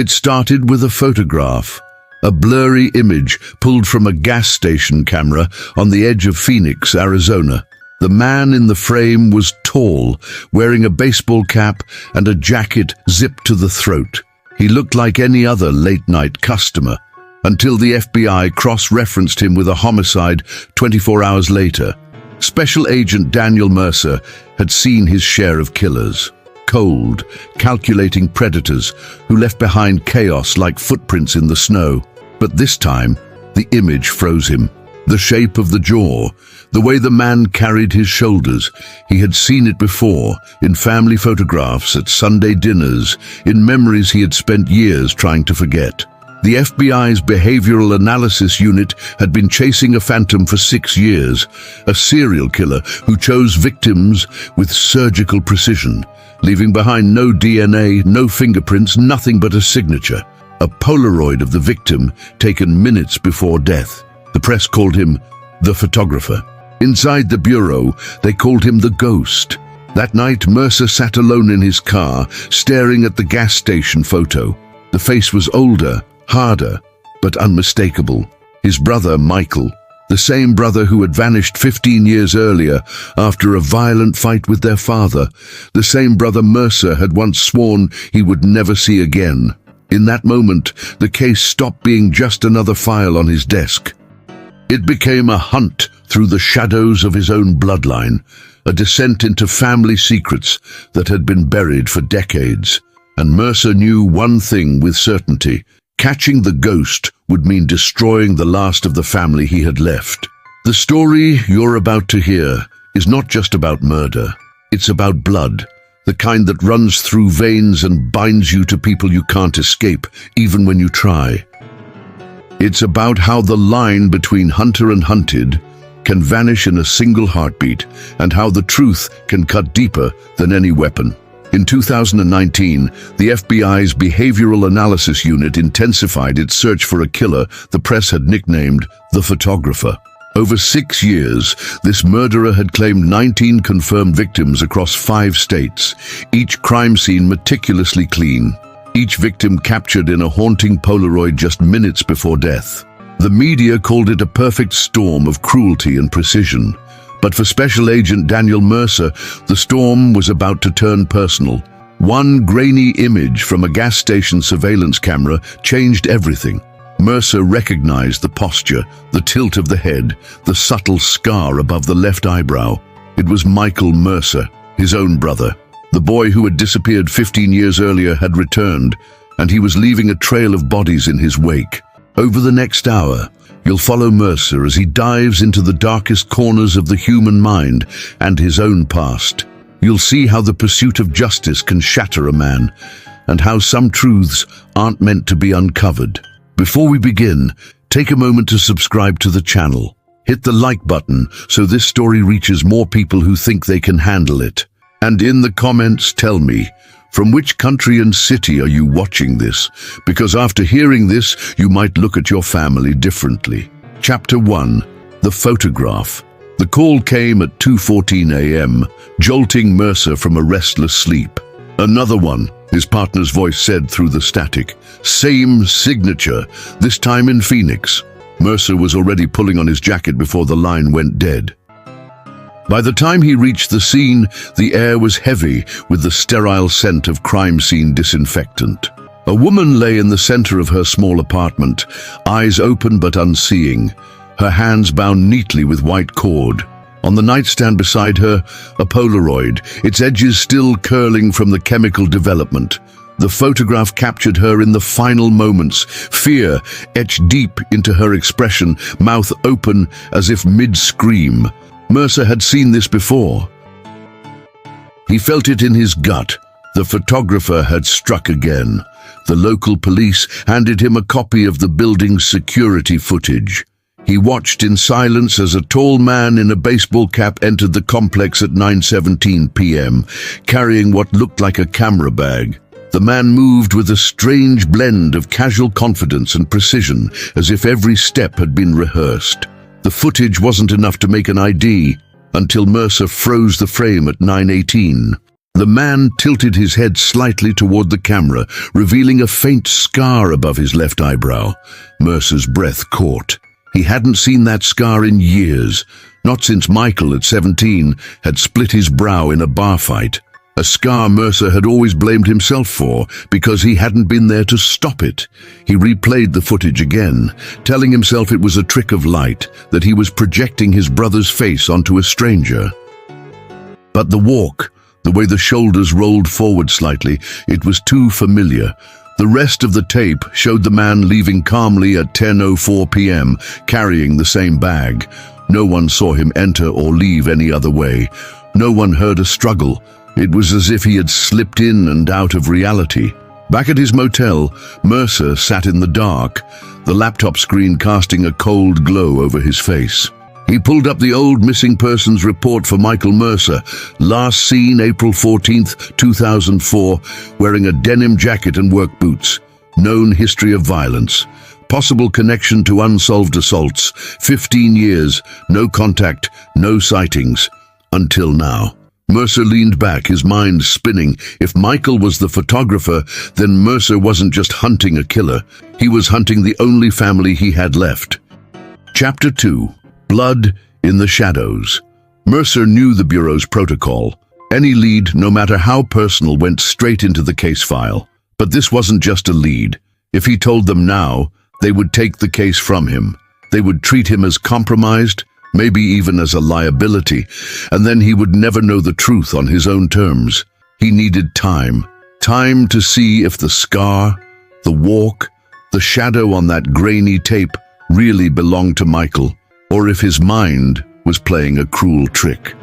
It started with a photograph, a blurry image pulled from a gas station camera on the edge of Phoenix, Arizona. The man in the frame was tall, wearing a baseball cap and a jacket zipped to the throat. He looked like any other late-night customer, until the FBI cross-referenced him with a homicide 24 hours later. Special Agent Daniel Mercer had seen his share of killers. Cold, calculating predators who left behind chaos like footprints in the snow. But this time, the image froze him. The shape of the jaw, the way the man carried his shoulders. He had seen it before, in family photographs, at Sunday dinners, in memories he had spent years trying to forget. The FBI's Behavioral Analysis Unit had been chasing a phantom for 6 years, a serial killer who chose victims with surgical precision, leaving behind no DNA, no fingerprints, nothing but a signature, a Polaroid of the victim taken minutes before death. The press called him the photographer. Inside the bureau, they called him the ghost. That night, Mercer sat alone in his car, staring at the gas station photo. The face was older, harder, but unmistakable. His brother, Michael, the same brother who had vanished 15 years earlier after a violent fight with their father, the same brother Mercer had once sworn he would never see again. In that moment, the case stopped being just another file on his desk. It became a hunt through the shadows of his own bloodline, a descent into family secrets that had been buried for decades. And Mercer knew one thing with certainty: catching the ghost would mean destroying the last of the family he had left. The story you're about to hear is not just about murder. It's about blood, the kind that runs through veins and binds you to people you can't escape, even when you try. It's about how the line between hunter and hunted can vanish in a single heartbeat, and how the truth can cut deeper than any weapon. In 2019, the FBI's Behavioral Analysis Unit intensified its search for a killer the press had nicknamed the photographer. Over 6 years, this murderer had claimed 19 confirmed victims across 5 states, each crime scene meticulously clean. Each victim captured in a haunting Polaroid just minutes before death. The media called it a perfect storm of cruelty and precision. But for Special Agent Daniel Mercer, the storm was about to turn personal. One grainy image from a gas station surveillance camera changed everything. Mercer recognized the posture, the tilt of the head, the subtle scar above the left eyebrow. It was Michael Mercer, his own brother. The boy who had disappeared 15 years earlier had returned, and he was leaving a trail of bodies in his wake. Over the next hour, you'll follow Mercer as he dives into the darkest corners of the human mind and his own past. You'll see how the pursuit of justice can shatter a man, and how some truths aren't meant to be uncovered. Before we begin, take a moment to subscribe to the channel. Hit the like button so this story reaches more people who think they can handle it. And in the comments, tell me, from which country and city are you watching this? Because after hearing this, you might look at your family differently. Chapter 1. The Photograph. The call came at 2:14 a.m., jolting Mercer from a restless sleep. Another one, his partner's voice said through the static. Same signature, this time in Phoenix. Mercer was already pulling on his jacket before the line went dead. By the time he reached the scene, the air was heavy with the sterile scent of crime scene disinfectant. A woman lay in the center of her small apartment, eyes open but unseeing, her hands bound neatly with white cord. On the nightstand beside her, a Polaroid, its edges still curling from the chemical development. The photograph captured her in the final moments, fear etched deep into her expression, mouth open as if mid-scream. Mercer had seen this before. He felt it in his gut. The photographer had struck again. The local police handed him a copy of the building's security footage. He watched in silence as a tall man in a baseball cap entered the complex at 9:17 p.m., carrying what looked like a camera bag. The man moved with a strange blend of casual confidence and precision, as if every step had been rehearsed. The footage wasn't enough to make an ID until Mercer froze the frame at 9:18. The man tilted his head slightly toward the camera, revealing a faint scar above his left eyebrow. Mercer's breath caught. He hadn't seen that scar in years, not since Michael at 17 had split his brow in a bar fight. A scar Mercer had always blamed himself for because he hadn't been there to stop it. He replayed the footage again, telling himself it was a trick of light, that he was projecting his brother's face onto a stranger. But the walk, the way the shoulders rolled forward slightly, it was too familiar. The rest of the tape showed the man leaving calmly at 10:04 p.m., carrying the same bag. No one saw him enter or leave any other way. No one heard a struggle. It was as if he had slipped in and out of reality. Back at his motel, Mercer sat in the dark, the laptop screen casting a cold glow over his face. He pulled up the old missing persons report for Michael Mercer, last seen April 14th, 2004, wearing a denim jacket and work boots. Known history of violence. Possible connection to unsolved assaults. 15 years, no contact, no sightings. Until now. Mercer leaned back, his mind spinning. If Michael was the photographer, then Mercer wasn't just hunting a killer. He was hunting the only family he had left. Chapter 2. Blood in the Shadows. Mercer knew the Bureau's protocol. Any lead, no matter how personal, went straight into the case file. But this wasn't just a lead. If he told them now, they would take the case from him. They would treat him as compromised, maybe even as a liability, and then he would never know the truth on his own terms. He needed time. Time to see if the scar, the walk, the shadow on that grainy tape really belonged to Michael, or if his mind was playing a cruel trick.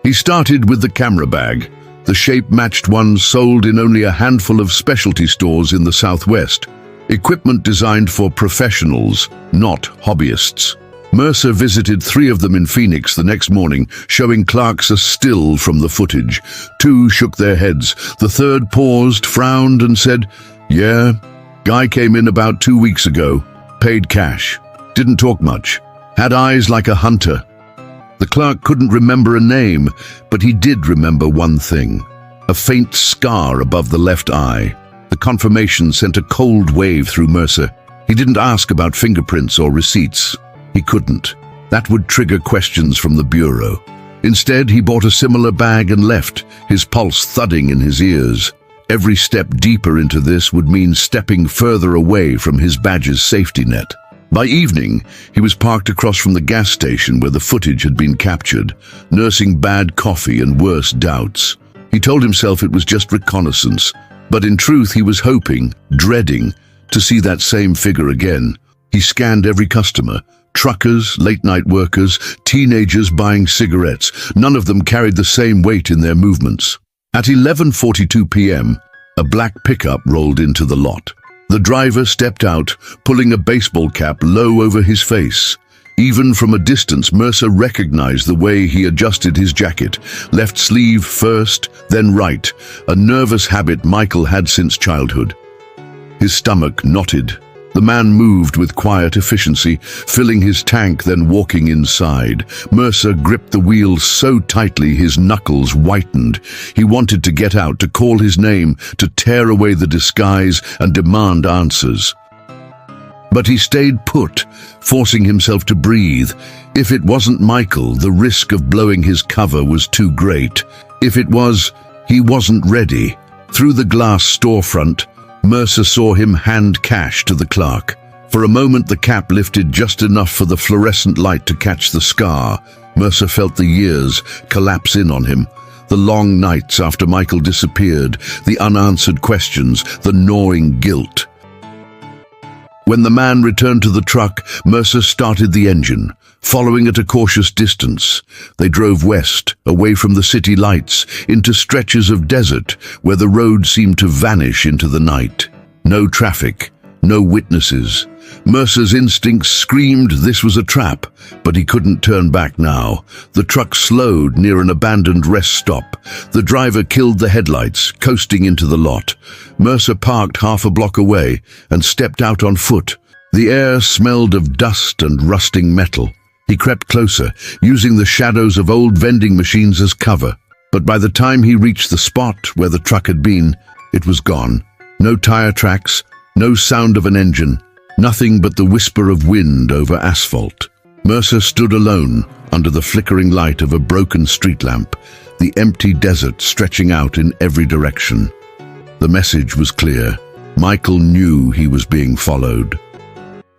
He started with the camera bag. The shape matched one sold in only a handful of specialty stores in the Southwest. Equipment designed for professionals, not hobbyists. Mercer visited 3 of them in Phoenix the next morning, showing clerks a still from the footage. 2 shook their heads. The third paused, frowned, and said, "Yeah, guy came in about 2 weeks ago. Paid cash. Didn't talk much. Had eyes like a hunter." The clerk couldn't remember a name, but he did remember one thing. A faint scar above the left eye. The confirmation sent a cold wave through Mercer. He didn't ask about fingerprints or receipts. He couldn't. That would trigger questions from the Bureau. Instead, he bought a similar bag and left, his pulse thudding in his ears. Every step deeper into this would mean stepping further away from his badge's safety net. By evening, he was parked across from the gas station where the footage had been captured, nursing bad coffee and worse doubts. He told himself it was just reconnaissance, but in truth he was hoping, dreading, to see that same figure again. He scanned every customer. Truckers, late-night workers, teenagers buying cigarettes. None of them carried the same weight in their movements. At 11:42 p.m., a black pickup rolled into the lot. The driver stepped out, pulling a baseball cap low over his face. Even from a distance, Mercer recognized the way he adjusted his jacket. Left sleeve first, then right, a nervous habit Michael had since childhood. His stomach knotted. The man moved with quiet efficiency, filling his tank, then walking inside. Mercer gripped the wheel so tightly his knuckles whitened. He wanted to get out, to call his name, to tear away the disguise and demand answers. But he stayed put, forcing himself to breathe. If it wasn't Michael, the risk of blowing his cover was too great. If it was, he wasn't ready. Through the glass storefront, Mercer saw him hand cash to the clerk. For a moment the cap lifted just enough for the fluorescent light to catch the scar. Mercer felt the years collapse in on him. The long nights after Michael disappeared, the unanswered questions, the gnawing guilt. When the man returned to the truck, Mercer started the engine, following at a cautious distance. They drove west, away from the city lights, into stretches of desert where the road seemed to vanish into the night. No traffic, no witnesses. Mercer's instincts screamed this was a trap, but he couldn't turn back now. The truck slowed near an abandoned rest stop. The driver killed the headlights, coasting into the lot. Mercer parked half a block away and stepped out on foot. The air smelled of dust and rusting metal. He crept closer, using the shadows of old vending machines as cover. But by the time he reached the spot where the truck had been, it was gone. No tire tracks, no sound of an engine, nothing but the whisper of wind over asphalt. Mercer stood alone under the flickering light of a broken street lamp, the empty desert stretching out in every direction. The message was clear. Michael knew he was being followed.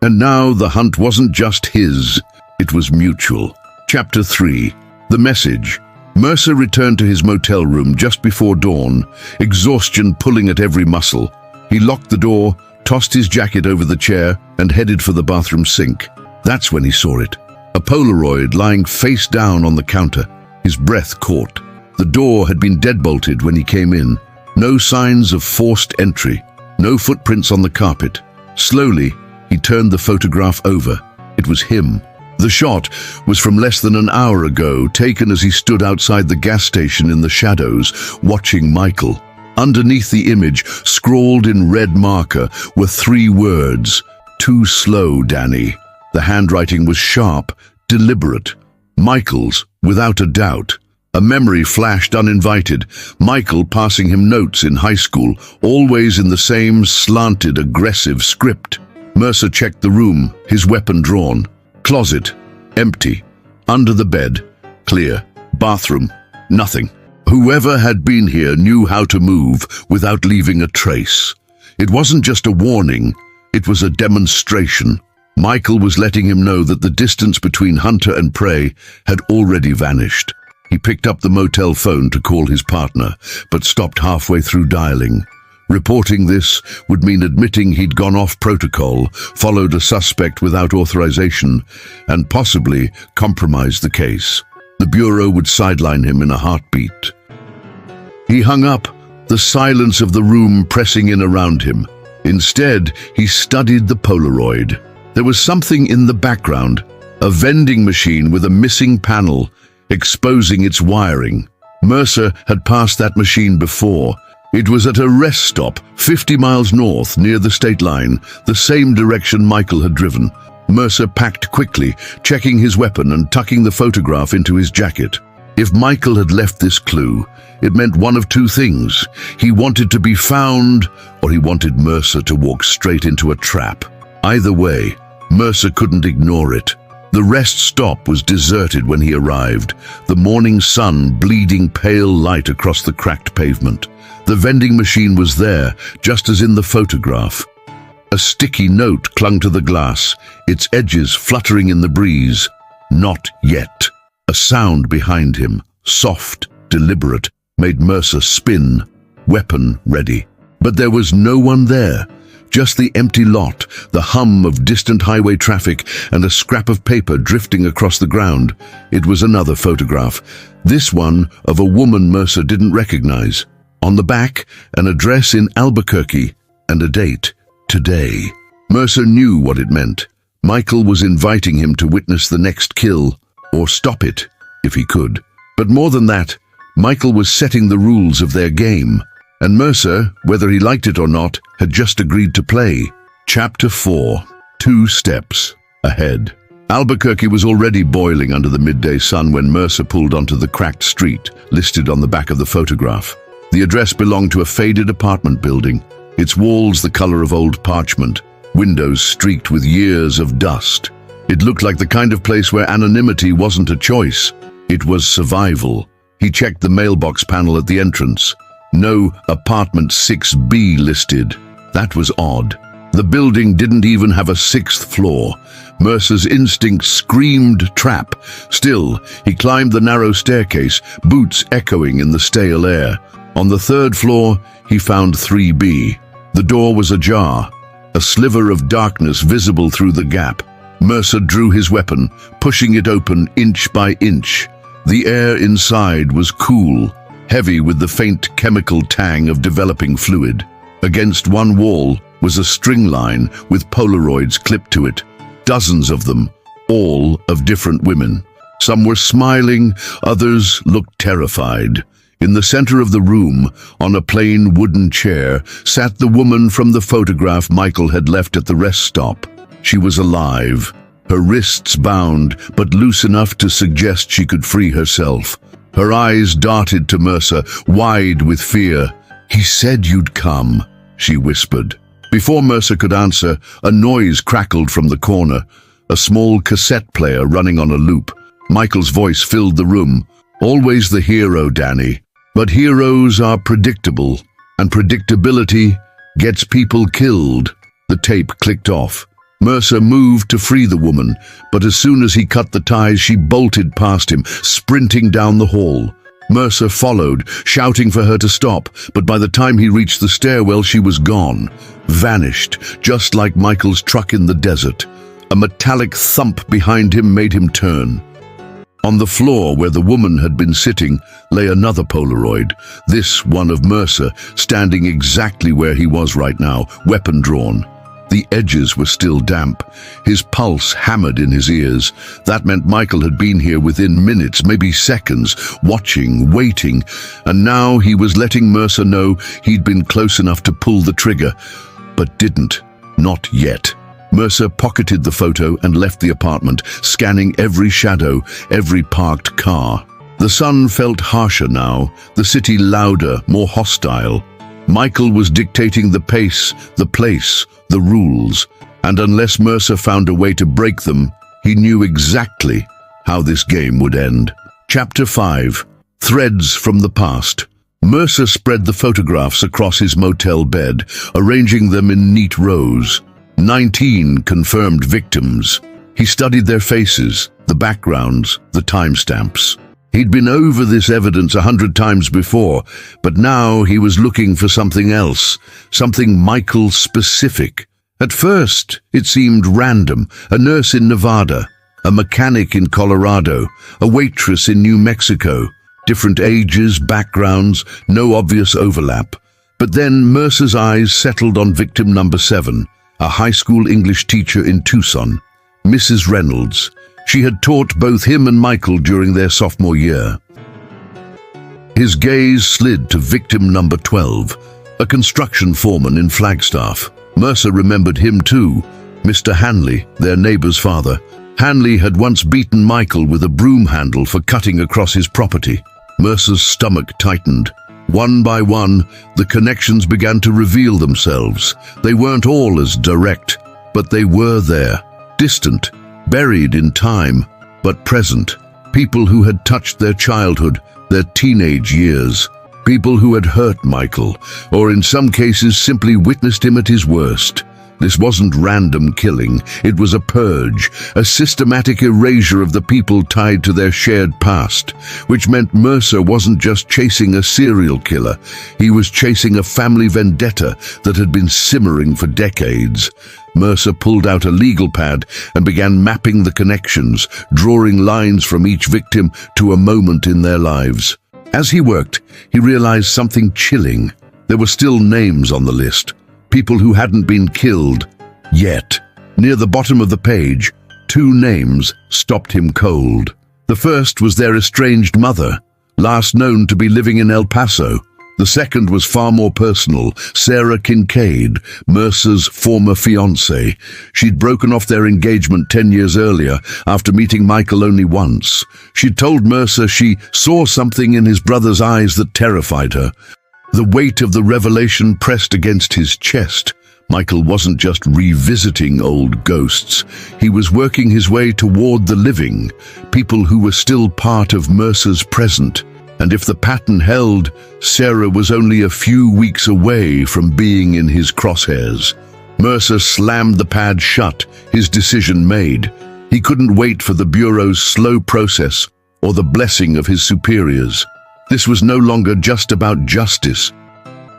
And now the hunt wasn't just his, it was mutual. Chapter 3. The Message. Mercer returned to his motel room just before dawn, exhaustion pulling at every muscle. He locked the door, tossed his jacket over the chair, and headed for the bathroom sink. That's when he saw it. A Polaroid lying face down on the counter. His breath caught. The door had been deadbolted when he came in. No signs of forced entry. No footprints on the carpet. Slowly, he turned the photograph over. It was him. The shot was from less than an hour ago, taken as he stood outside the gas station in the shadows, watching Michael. Underneath the image, scrawled in red marker, were 3 words. "Too slow, Danny." The handwriting was sharp, deliberate. Michael's, without a doubt. A memory flashed uninvited. Michael passing him notes in high school, always in the same slanted, aggressive script. Mercer checked the room, his weapon drawn. Closet, empty. Under the bed, clear. Bathroom, nothing. Whoever had been here knew how to move without leaving a trace. It wasn't just a warning, it was a demonstration. Michael was letting him know that the distance between hunter and prey had already vanished. He picked up the motel phone to call his partner, but stopped halfway through dialing. Reporting this would mean admitting he'd gone off protocol, followed a suspect without authorization, and possibly compromised the case. The Bureau would sideline him in a heartbeat. He hung up, the silence of the room pressing in around him. Instead, he studied the Polaroid. There was something in the background, a vending machine with a missing panel, exposing its wiring. Mercer had passed that machine before. It was at a rest stop, 50 miles north, near the state line, the same direction Michael had driven. Mercer packed quickly, checking his weapon and tucking the photograph into his jacket. If Michael had left this clue, it meant one of 2 things. He wanted to be found, or he wanted Mercer to walk straight into a trap. Either way, Mercer couldn't ignore it. The rest stop was deserted when he arrived, the morning sun bleeding pale light across the cracked pavement. The vending machine was there, just as in the photograph. A sticky note clung to the glass, its edges fluttering in the breeze. Not yet. A sound behind him, soft, deliberate, made Mercer spin, weapon ready. But there was no one there. Just the empty lot, the hum of distant highway traffic, and a scrap of paper drifting across the ground. It was another photograph, this one of a woman Mercer didn't recognize. On the back, an address in Albuquerque, and a date, today. Mercer knew what it meant. Michael was inviting him to witness the next kill, or stop it, if he could. But more than that, Michael was setting the rules of their game. And Mercer, whether he liked it or not, had just agreed to play. Chapter 4. 2 steps ahead. Albuquerque was already boiling under the midday sun when Mercer pulled onto the cracked street, listed on the back of the photograph. The address belonged to a faded apartment building, its walls the color of old parchment, windows streaked with years of dust. It looked like the kind of place where anonymity wasn't a choice. It was survival. He checked the mailbox panel at the entrance. No apartment 6B listed. That was odd. The building didn't even have a 6th floor. Mercer's instinct screamed trap. Still, he climbed the narrow staircase, boots echoing in the stale air. On the 3rd floor, he found 3B. The door was ajar, a sliver of darkness visible through the gap. Mercer drew his weapon, pushing it open inch by inch. The air inside was cool, heavy with the faint chemical tang of developing fluid. Against one wall was a string line with Polaroids clipped to it, dozens of them, all of different women. Some were smiling, others looked terrified. In the center of the room, on a plain wooden chair, sat the woman from the photograph Michael had left at the rest stop. She was alive, her wrists bound, but loose enough to suggest she could free herself. Her eyes darted to Mercer, wide with fear. "He said you'd come," she whispered. Before Mercer could answer, a noise crackled from the corner, a small cassette player running on a loop. Michael's voice filled the room. "Always the hero, Danny. But heroes are predictable, and predictability gets people killed." The tape clicked off. Mercer moved to free the woman, but as soon as he cut the ties, she bolted past him, sprinting down the hall. Mercer followed, shouting for her to stop, but by the time he reached the stairwell, she was gone, vanished, just like Michael's truck in the desert. A metallic thump behind him made him turn. On the floor where the woman had been sitting lay another Polaroid, this one of Mercer, standing exactly where he was right now, weapon drawn. The edges were still damp. His pulse hammered in his ears. That meant Michael had been here within minutes, maybe seconds, watching, waiting, and now he was letting Mercer know he'd been close enough to pull the trigger, but didn't. Not yet. Mercer pocketed the photo and left the apartment, scanning every shadow, every parked car. The sun felt harsher now, the city louder, more hostile. Michael was dictating the pace, the place, the rules, and unless Mercer found a way to break them, he knew exactly how this game would end. Chapter 5. Threads from the Past. Mercer spread the photographs across his motel bed, arranging them in neat rows. 19 confirmed victims. He studied their faces, the backgrounds, the timestamps. He'd been over this evidence 100 times before, but now he was looking for something else, something Michael-specific. At first, it seemed random: a nurse in Nevada, a mechanic in Colorado, a waitress in New Mexico. Different ages, backgrounds, no obvious overlap. But then Mercer's eyes settled on victim number 7, a high school English teacher in Tucson, Mrs. Reynolds. She had taught both him and Michael during their sophomore year. His gaze slid to victim number 12, a construction foreman in Flagstaff. Mercer remembered him too, Mr. Hanley, their neighbor's father. Hanley had once beaten Michael with a broom handle for cutting across his property. Mercer's stomach tightened. One by one, the connections began to reveal themselves. They weren't all as direct, but they were there, distant, buried in time, but present. People who had touched their childhood, their teenage years. People who had hurt Michael, or in some cases simply witnessed him at his worst. This wasn't random killing, it was a purge, a systematic erasure of the people tied to their shared past, which meant Mercer wasn't just chasing a serial killer, he was chasing a family vendetta that had been simmering for decades. Mercer pulled out a legal pad and began mapping the connections, drawing lines from each victim to a moment in their lives. As he worked, he realized something chilling. There were still names on the list. People who hadn't been killed yet. Near the bottom of the page, 2 names stopped him cold. The first was their estranged mother, last known to be living in El Paso. The second was far more personal: Sarah Kincaid, Mercer's former fiancée. She'd broken off their engagement 10 years earlier after meeting Michael only once. She'd told Mercer she saw something in his brother's eyes that terrified her. The weight of the revelation pressed against his chest. Michael wasn't just revisiting old ghosts. He was working his way toward the living, people who were still part of Mercer's present. And if the pattern held, Sarah was only a few weeks away from being in his crosshairs. Mercer slammed the pad shut, his decision made. He couldn't wait for the Bureau's slow process or the blessing of his superiors. This was no longer just about justice.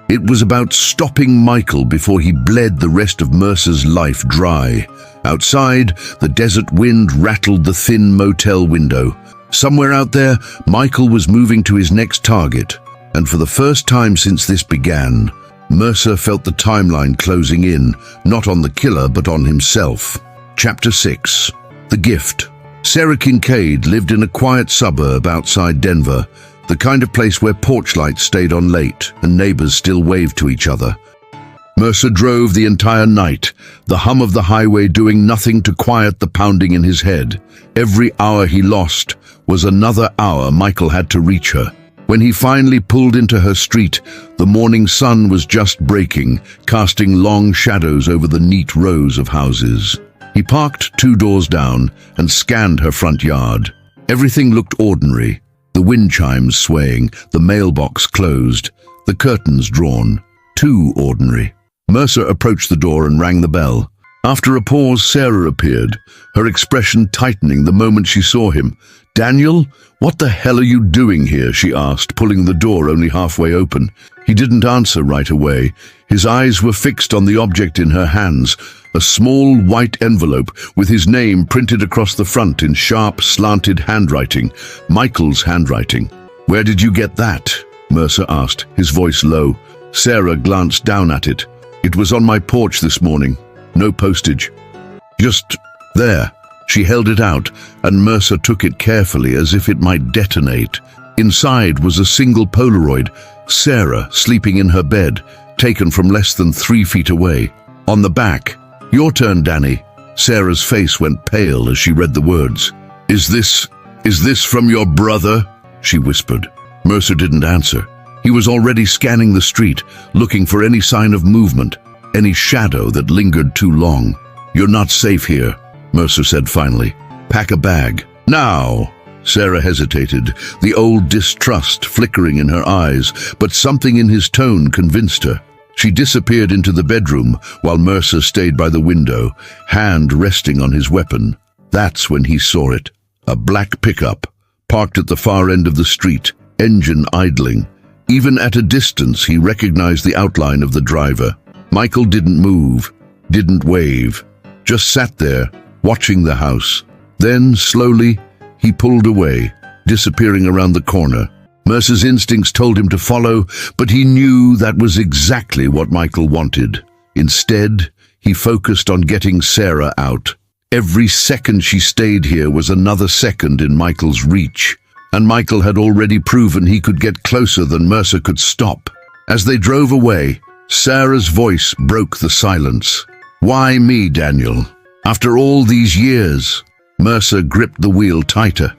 It was about stopping Michael before he bled the rest of Mercer's life dry. Outside, the desert wind rattled the thin motel window. Somewhere out there, Michael was moving to his next target, and for the first time since this began, Mercer felt the timeline closing in, not on the killer but on himself. Chapter 6. The Gift. Sarah Kincaid lived in a quiet suburb outside Denver, the kind of place where porch lights stayed on late and neighbors still waved to each other. Mercer drove the entire night, the hum of the highway doing nothing to quiet the pounding in his head. Every hour he lost was another hour Michael had to reach her. When he finally pulled into her street, the morning sun was just breaking, casting long shadows over the neat rows of houses. He parked 2 doors down and scanned her front yard. Everything looked ordinary. The wind chimes swaying, the mailbox closed, the curtains drawn. Too ordinary. Mercer approached the door and rang the bell. After a pause, Sarah appeared, her expression tightening the moment she saw him. "Daniel, what the hell are you doing here?" she asked, pulling the door only halfway open. He didn't answer right away. His eyes were fixed on the object in her hands, a small white envelope with his name printed across the front in sharp, slanted handwriting, Michael's handwriting. "Where did you get that?" Mercer asked, his voice low. Sarah glanced down at it. "It was on my porch this morning. No postage. Just there." She held it out, and Mercer took it carefully as if it might detonate. Inside was a single Polaroid, Sarah sleeping in her bed, taken from less than 3 feet away. On the back, "Your turn, Danny." Sarah's face went pale as she read the words. Is this from your brother?" she whispered. Mercer didn't answer. He was already scanning the street, looking for any sign of movement, any shadow that lingered too long. "You're not safe here," Mercer said finally. "Pack a bag. Now." Sarah hesitated, the old distrust flickering in her eyes, but something in his tone convinced her. She disappeared into the bedroom while Mercer stayed by the window, hand resting on his weapon. That's when he saw it. A black pickup, parked at the far end of the street, engine idling. Even at a distance, he recognized the outline of the driver. Michael didn't move, didn't wave, just sat there, watching the house. Then, slowly, he pulled away, disappearing around the corner. Mercer's instincts told him to follow, but he knew that was exactly what Michael wanted. Instead, he focused on getting Sarah out. Every second she stayed here was another second in Michael's reach, and Michael had already proven he could get closer than Mercer could stop. As they drove away, Sarah's voice broke the silence. "Why me, Daniel? After all these years?" Mercer gripped the wheel tighter.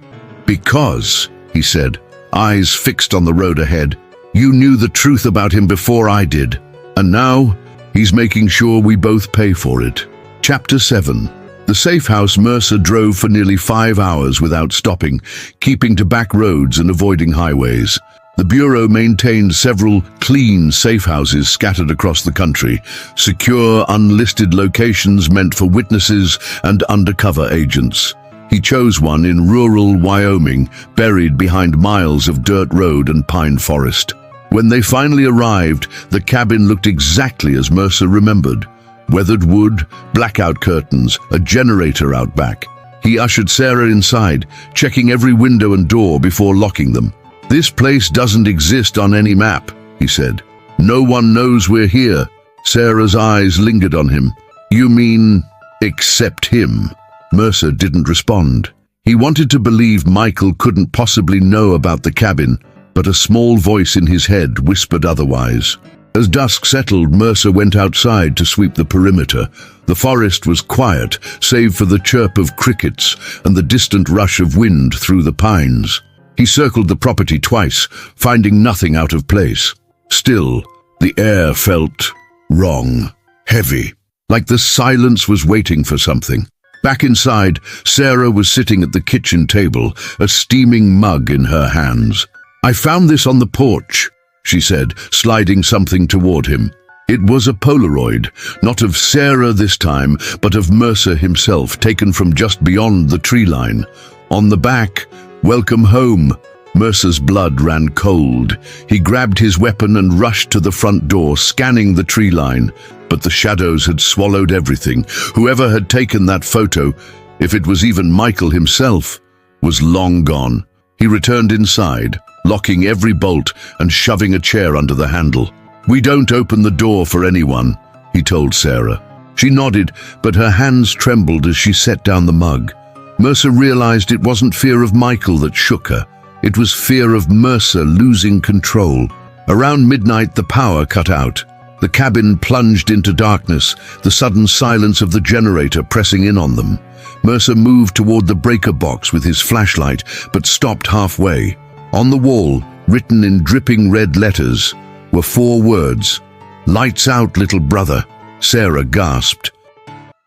"Because," he said, eyes fixed on the road ahead, "you knew the truth about him before I did. And now, he's making sure we both pay for it." Chapter 7. The safe house Mercer drove for nearly 5 hours without stopping, keeping to back roads and avoiding highways. The Bureau maintained several clean safe houses scattered across the country, secure, unlisted locations meant for witnesses and undercover agents. He chose one in rural Wyoming, buried behind miles of dirt road and pine forest. When they finally arrived, the cabin looked exactly as Mercer remembered. Weathered wood, blackout curtains, a generator out back. He ushered Sarah inside, checking every window and door before locking them. "This place doesn't exist on any map," he said. "No one knows we're here." Sarah's eyes lingered on him. "You mean, except him?" Mercer didn't respond. He wanted to believe Michael couldn't possibly know about the cabin, but a small voice in his head whispered otherwise. As dusk settled, Mercer went outside to sweep the perimeter. The forest was quiet, save for the chirp of crickets and the distant rush of wind through the pines. He circled the property twice, finding nothing out of place. Still, the air felt wrong, heavy, like the silence was waiting for something. Back inside, Sarah was sitting at the kitchen table, a steaming mug in her hands. "I found this on the porch," she said, sliding something toward him. It was a Polaroid, not of Sarah this time, but of Mercer himself, taken from just beyond the tree line. On the back, "Welcome home." Mercer's blood ran cold. He grabbed his weapon and rushed to the front door, scanning the tree line. But the shadows had swallowed everything. Whoever had taken that photo, if it was even Michael himself, was long gone. He returned inside, locking every bolt and shoving a chair under the handle. "We don't open the door for anyone," he told Sarah. She nodded, but her hands trembled as she set down the mug. Mercer realized it wasn't fear of Michael that shook her. It was fear of Mercer losing control. Around midnight, the power cut out. The cabin plunged into darkness, the sudden silence of the generator pressing in on them. Mercer moved toward the breaker box with his flashlight, but stopped halfway. On the wall, written in dripping red letters, were 4 words. "Lights out, little brother." Sarah gasped.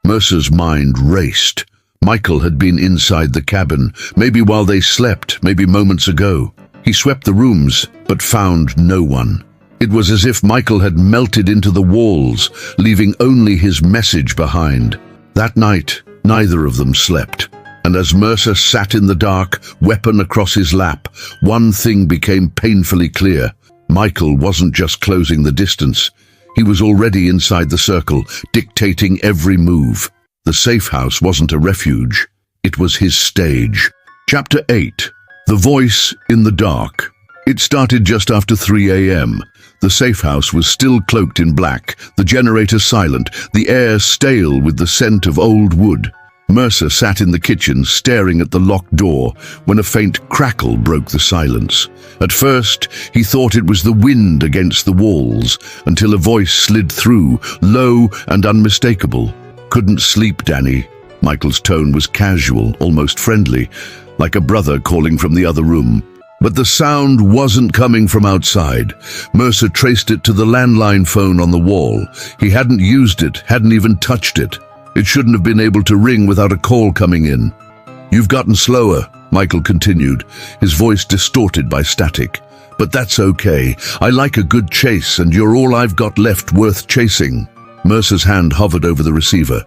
Mercer's mind raced. Michael had been inside the cabin, maybe while they slept, maybe moments ago. He swept the rooms, but found no one. It was as if Michael had melted into the walls, leaving only his message behind. That night, neither of them slept. And as Mercer sat in the dark, weapon across his lap, one thing became painfully clear. Michael wasn't just closing the distance. He was already inside the circle, dictating every move. The safe house wasn't a refuge. It was his stage. Chapter 8. The Voice in the Dark. It started just after 3 a.m. The safe house was still cloaked in black, the generator silent, the air stale with the scent of old wood. Mercer sat in the kitchen, staring at the locked door, when a faint crackle broke the silence. At first, he thought it was the wind against the walls, until a voice slid through, low and unmistakable. "Couldn't sleep, Danny." Michael's tone was casual, almost friendly, like a brother calling from the other room. But the sound wasn't coming from outside. Mercer traced it to the landline phone on the wall. He hadn't used it, hadn't even touched it. It shouldn't have been able to ring without a call coming in. "You've gotten slower," Michael continued, his voice distorted by static. "But that's okay. I like a good chase, and you're all I've got left worth chasing." Mercer's hand hovered over the receiver.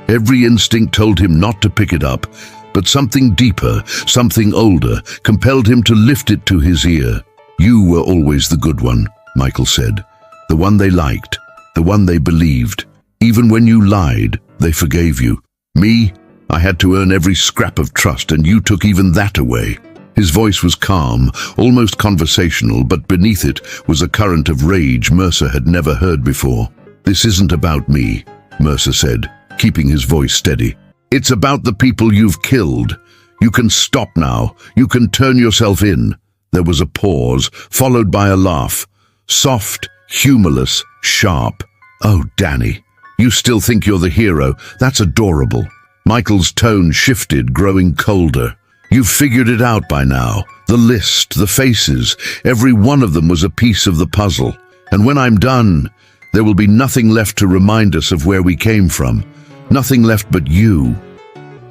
Every instinct told him not to pick it up, but something deeper, something older, compelled him to lift it to his ear. "You were always the good one," Michael said. "The one they liked, the one they believed. Even when you lied, they forgave you. Me, I had to earn every scrap of trust, and you took even that away." His voice was calm, almost conversational, but beneath it was a current of rage Mercer had never heard before. "This isn't about me," Mercer said, keeping his voice steady. "It's about the people you've killed. You can stop now. You can turn yourself in." There was a pause, followed by a laugh. Soft, humorless, sharp. "Oh, Danny, you still think you're the hero? That's adorable." Michael's tone shifted, growing colder. "You've figured it out by now. The list, the faces, every one of them was a piece of the puzzle. And when I'm done, there will be nothing left to remind us of where we came from. Nothing left but you."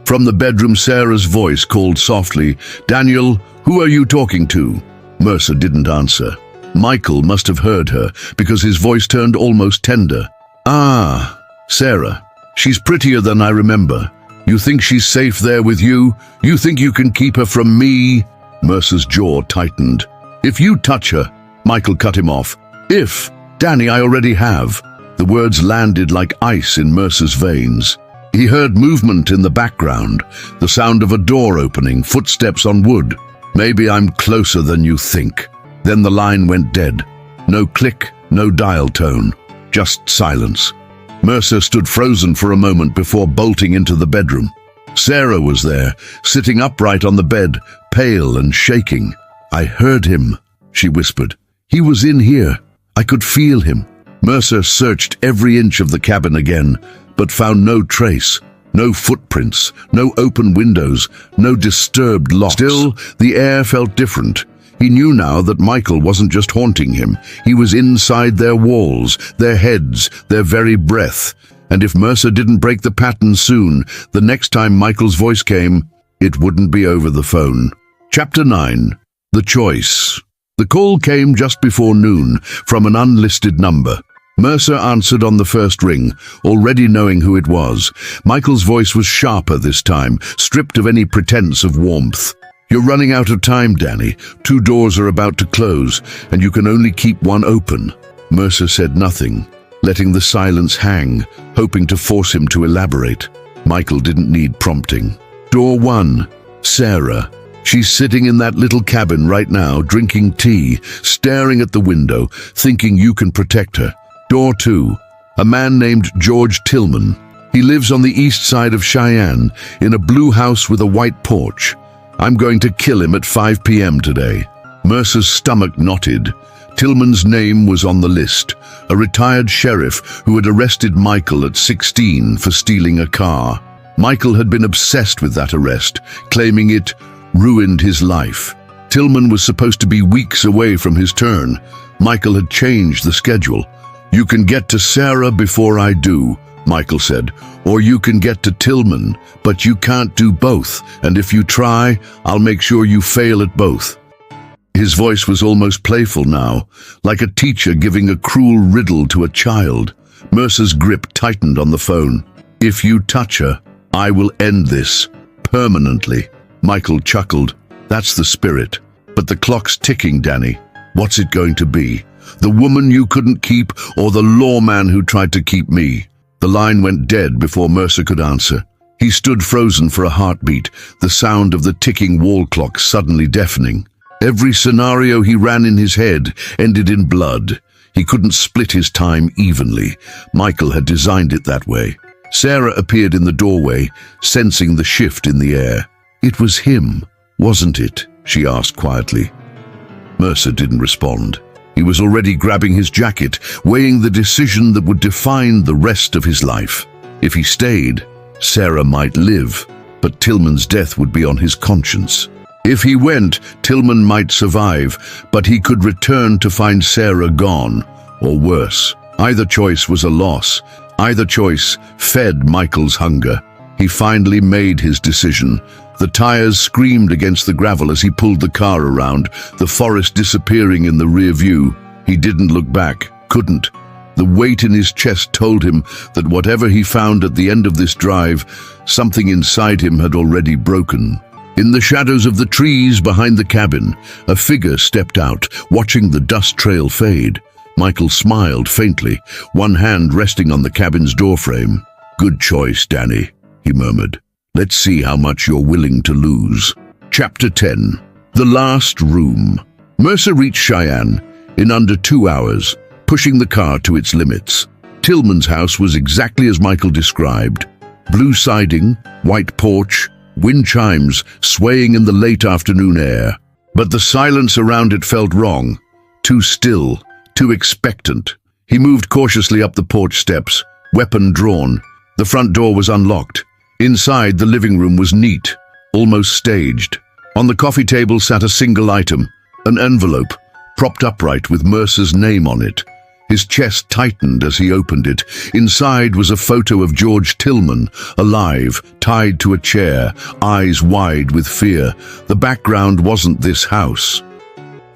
From the bedroom, Sarah's voice called softly, "Daniel, who are you talking to?" Mercer didn't answer. Michael must have heard her, because his voice turned almost tender. "Ah, Sarah. She's prettier than I remember. You think she's safe there with you? You think you can keep her from me?" Mercer's jaw tightened. "If you touch her," Michael cut him off. "If, Danny, I already have." The words landed like ice in Mercer's veins. He heard movement in the background, the sound of a door opening, footsteps on wood. "Maybe I'm closer than you think." Then the line went dead. No click, no dial tone, just silence. Mercer stood frozen for a moment before bolting into the bedroom. Sarah was there, sitting upright on the bed, pale and shaking. "I heard him," she whispered. "He was in here. I could feel him." Mercer searched every inch of the cabin again, but found no trace, no footprints, no open windows, no disturbed locks. Still, the air felt different. He knew now that Michael wasn't just haunting him. He was inside their walls, their heads, their very breath. And if Mercer didn't break the pattern soon, the next time Michael's voice came, it wouldn't be over the phone. Chapter 9. The Choice. The call came just before noon from an unlisted number. Mercer answered on the first ring, already knowing who it was. Michael's voice was sharper this time, stripped of any pretense of warmth. "You're running out of time, Danny. 2 doors are about to close, and you can only keep one open." Mercer said nothing, letting the silence hang, hoping to force him to elaborate. Michael didn't need prompting. "Door 1, Sarah. She's sitting in that little cabin right now, drinking tea, staring at the window, thinking you can protect her. Door 2, a man named George Tillman. He lives on the east side of Cheyenne, in a blue house with a white porch. I'm going to kill him at 5 p.m. today." Mercer's stomach knotted. Tillman's name was on the list, a retired sheriff who had arrested Michael at 16 for stealing a car. Michael had been obsessed with that arrest, claiming it ruined his life. Tillman was supposed to be weeks away from his turn. Michael had changed the schedule. "You can get to Sarah before I do," Michael said, "or you can get to Tillman, but you can't do both, and if you try, I'll make sure you fail at both." His voice was almost playful now, like a teacher giving a cruel riddle to a child. Mercer's grip tightened on the phone. "If you touch her, I will end this, permanently." Michael chuckled. "That's the spirit. But the clock's ticking, Danny. What's it going to be? The woman you couldn't keep, or the lawman who tried to keep me?" The line went dead before Mercer could answer. He stood frozen for a heartbeat, the sound of the ticking wall clock suddenly deafening. Every scenario he ran in his head ended in blood. He couldn't split his time evenly. Michael had designed it that way. Sarah appeared in the doorway, sensing the shift in the air. "It was him, wasn't it?" she asked quietly. Mercer didn't respond. He was already grabbing his jacket, weighing the decision that would define the rest of his life. If he stayed, Sarah might live, but Tillman's death would be on his conscience. If he went, Tillman might survive, but he could return to find Sarah gone, or worse. Either choice was a loss. Either choice fed Michael's hunger. He finally made his decision. The tires screamed against the gravel as he pulled the car around, the forest disappearing in the rear view. He didn't look back, couldn't. The weight in his chest told him that whatever he found at the end of this drive, something inside him had already broken. In the shadows of the trees behind the cabin, a figure stepped out, watching the dust trail fade. Michael smiled faintly, one hand resting on the cabin's doorframe. "Good choice, Danny," he murmured. "Let's see how much you're willing to lose." Chapter 10. The Last Room. Mercer reached Cheyenne in under 2 hours, pushing the car to its limits. Tillman's house was exactly as Michael described. Blue siding, white porch, wind chimes swaying in the late afternoon air. But the silence around it felt wrong, too still, too expectant. He moved cautiously up the porch steps, weapon drawn. The front door was unlocked. Inside, the living room was neat, almost staged. On the coffee table sat a single item, an envelope, propped upright with Mercer's name on it. His chest tightened as he opened it. Inside was a photo of George Tillman, alive, tied to a chair, eyes wide with fear. The background wasn't this house.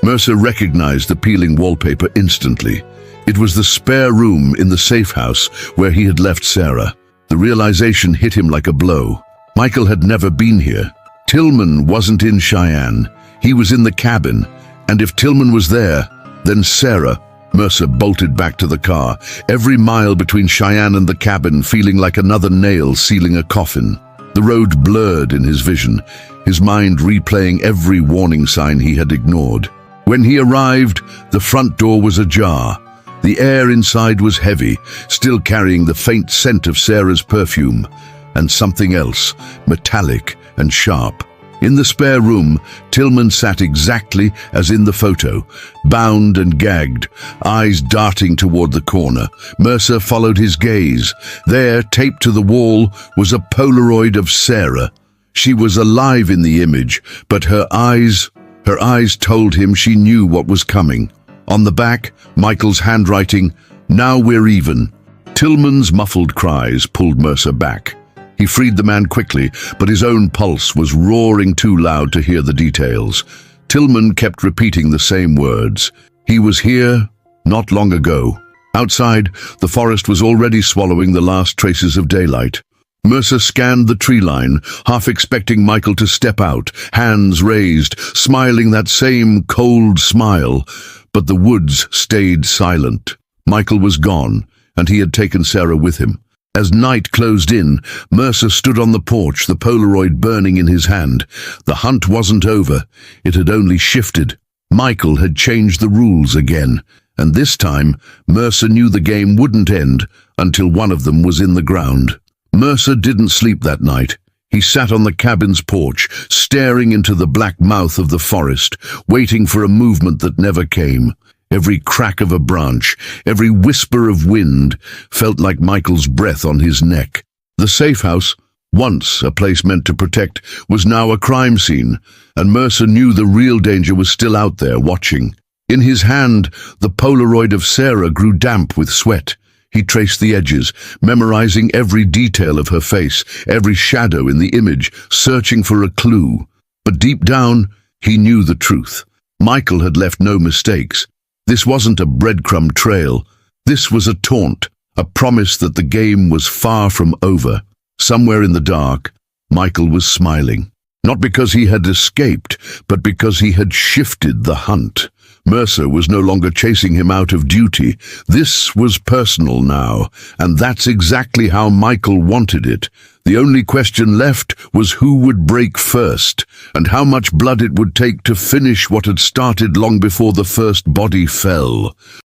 Mercer recognized the peeling wallpaper instantly. It was the spare room in the safe house where he had left Sarah. The realization hit him like a blow. Michael had never been here. Tillman wasn't in Cheyenne. He was in the cabin. And if Tillman was there, then Sarah. Mercer bolted back to the car, every mile between Cheyenne and the cabin feeling like another nail sealing a coffin. The road blurred in his vision, his mind replaying every warning sign he had ignored. When he arrived, the front door was ajar. The air inside was heavy, still carrying the faint scent of Sarah's perfume, and something else, metallic and sharp. In the spare room, Tillman sat exactly as in the photo, bound and gagged, eyes darting toward the corner. Mercer followed his gaze. There, taped to the wall, was a Polaroid of Sarah. She was alive in the image, but her eyes told him she knew what was coming. On the back, Michael's handwriting, "Now we're even." Tillman's muffled cries pulled Mercer back. He freed the man quickly, but his own pulse was roaring too loud to hear the details. Tillman kept repeating the same words. He was here not long ago. Outside, the forest was already swallowing the last traces of daylight. Mercer scanned the tree line, half expecting Michael to step out, hands raised, smiling that same cold smile. But the woods stayed silent. Michael was gone, and he had taken Sarah with him. As night closed in, Mercer stood on the porch, the Polaroid burning in his hand. The hunt wasn't over. It had only shifted. Michael had changed the rules again, and this time Mercer knew the game wouldn't end until one of them was in the ground. Mercer didn't sleep that night. He sat on the cabin's porch, staring into the black mouth of the forest, waiting for a movement that never came. Every crack of a branch, every whisper of wind felt like Michael's breath on his neck. The safe house, once a place meant to protect, was now a crime scene, and Mercer knew the real danger was still out there watching. In his hand, the Polaroid of Sarah grew damp with sweat. He traced the edges, memorizing every detail of her face, every shadow in the image, searching for a clue. But deep down, he knew the truth. Michael had left no mistakes. This wasn't a breadcrumb trail. This was a taunt, a promise that the game was far from over. Somewhere in the dark, Michael was smiling. Not because he had escaped, but because he had shifted the hunt. Mercer was no longer chasing him out of duty. This was personal now, and that's exactly how Michael wanted it. The only question left was who would break first, and how much blood it would take to finish what had started long before the first body fell.